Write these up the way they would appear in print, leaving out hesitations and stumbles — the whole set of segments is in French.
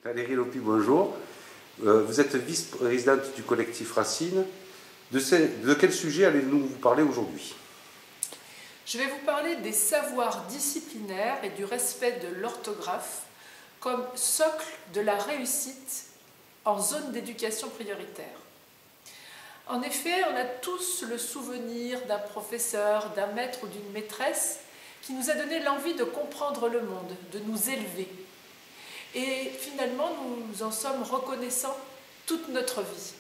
Valérie Lopi, bonjour. Vous êtes vice-présidente du collectif Racine. De quel sujet allez-nous vous parler aujourd'hui? Je vais vous parler des savoirs disciplinaires et du respect de l'orthographe comme socle de la réussite en zone d'éducation prioritaire. En effet, on a tous le souvenir d'un professeur, d'un maître ou d'une maîtresse qui nous a donné l'envie de comprendre le monde, de nous élever. Et finalement, nous en sommes reconnaissants toute notre vie.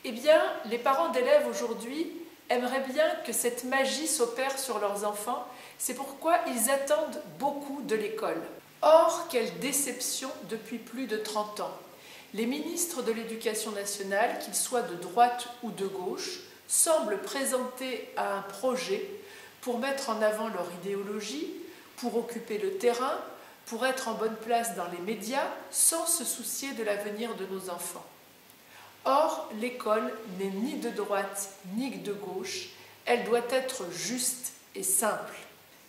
Eh bien, les parents d'élèves aujourd'hui aimeraient bien que cette magie s'opère sur leurs enfants. C'est pourquoi ils attendent beaucoup de l'école. Or, quelle déception depuis plus de 30 ans. Les ministres de l'Éducation nationale, qu'ils soient de droite ou de gauche, semblent présenter un projet pour mettre en avant leur idéologie, pour occuper le terrain, pour être en bonne place dans les médias, sans se soucier de l'avenir de nos enfants. Or, l'école n'est ni de droite ni de gauche, elle doit être juste et simple.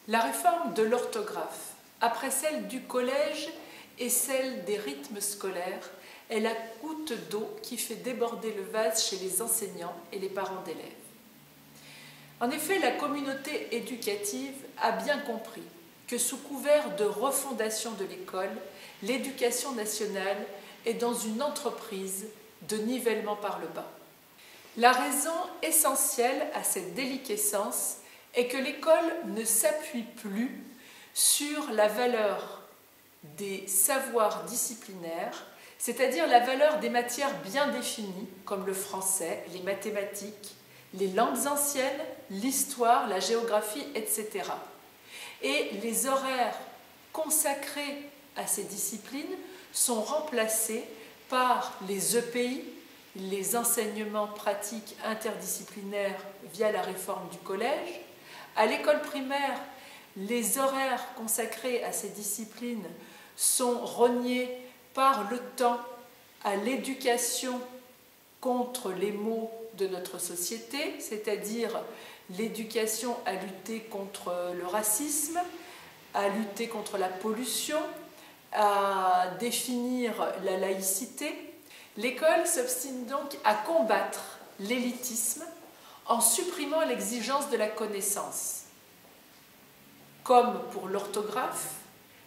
La réforme de l'orthographe, après celle du collège et celle des rythmes scolaires, est la goutte d'eau qui fait déborder le vase chez les enseignants et les parents d'élèves. En effet, la communauté éducative a bien compris que sous couvert de refondation de l'école, l'éducation nationale est dans une entreprise de nivellement par le bas. La raison essentielle à cette déliquescence est que l'école ne s'appuie plus sur la valeur des savoirs disciplinaires, c'est-à-dire la valeur des matières bien définies, comme le français, les mathématiques, les langues anciennes, l'histoire, la géographie, etc. Et les horaires consacrés à ces disciplines sont remplacés par les EPI, les enseignements pratiques interdisciplinaires via la réforme du collège. À l'école primaire, les horaires consacrés à ces disciplines sont rognés par le temps à l'éducation contre les maux de notre société, c'est-à-dire l'éducation à lutter contre le racisme, à lutter contre la pollution, à définir la laïcité. L'école s'obstine donc à combattre l'élitisme en supprimant l'exigence de la connaissance. Comme pour l'orthographe,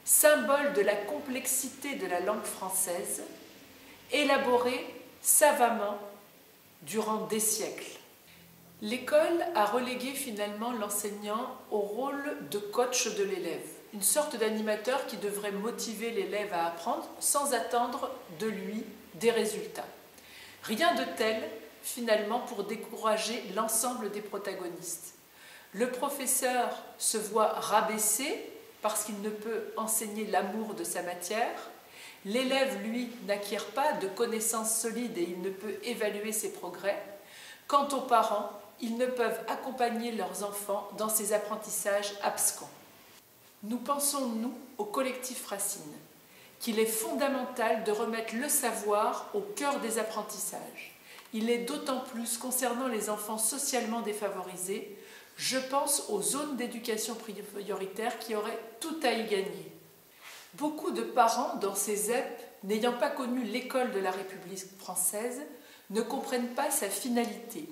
symbole de la complexité de la langue française, élaborée savamment durant des siècles. L'école a relégué finalement l'enseignant au rôle de coach de l'élève, une sorte d'animateur qui devrait motiver l'élève à apprendre sans attendre de lui des résultats. Rien de tel finalement pour décourager l'ensemble des protagonistes. Le professeur se voit rabaissé parce qu'il ne peut enseigner l'amour de sa matière. L'élève, lui, n'acquiert pas de connaissances solides et il ne peut évaluer ses progrès. Quant aux parents, ils ne peuvent accompagner leurs enfants dans ces apprentissages abscons. Nous pensons, nous, au collectif Racine, qu'il est fondamental de remettre le savoir au cœur des apprentissages. Il est d'autant plus concernant les enfants socialement défavorisés. Je pense aux zones d'éducation prioritaire qui auraient tout à y gagner. Beaucoup de parents dans ces ZEP, n'ayant pas connu l'école de la République française, ne comprennent pas sa finalité.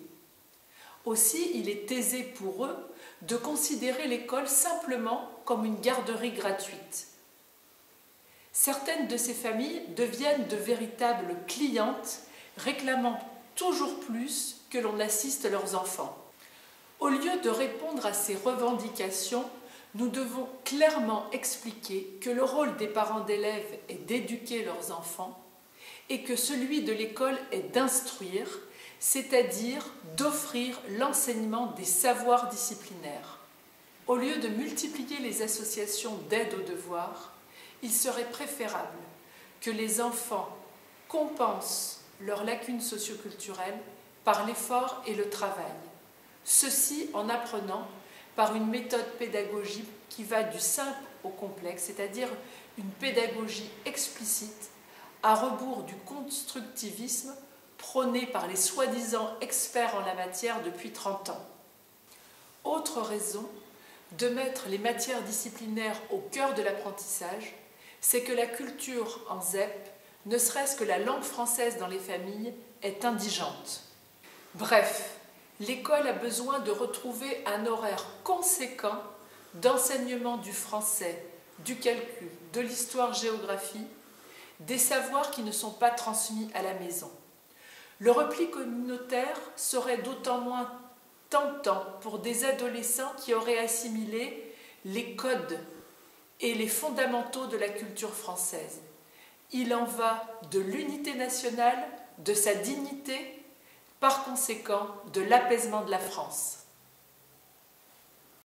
Aussi, il est aisé pour eux de considérer l'école simplement comme une garderie gratuite. Certaines de ces familles deviennent de véritables clientes, réclamant toujours plus que l'on assiste leurs enfants. Au lieu de répondre à ces revendications, nous devons clairement expliquer que le rôle des parents d'élèves est d'éduquer leurs enfants et que celui de l'école est d'instruire, c'est-à-dire d'offrir l'enseignement des savoirs disciplinaires. Au lieu de multiplier les associations d'aide aux devoirs, il serait préférable que les enfants compensent leurs lacunes socioculturelles par l'effort et le travail. Ceci en apprenant par une méthode pédagogique qui va du simple au complexe, c'est-à-dire une pédagogie explicite à rebours du constructivisme prôné par les soi-disant experts en la matière depuis 30 ans. Autre raison de mettre les matières disciplinaires au cœur de l'apprentissage, c'est que la culture en ZEP, ne serait-ce que la langue française dans les familles, est indigente. Bref, l'école a besoin de retrouver un horaire conséquent d'enseignement du français, du calcul, de l'histoire-géographie, des savoirs qui ne sont pas transmis à la maison. Le repli communautaire serait d'autant moins tentant pour des adolescents qui auraient assimilé les codes et les fondamentaux de la culture française. Il en va de l'unité nationale, de sa dignité, par conséquent de l'apaisement de la France.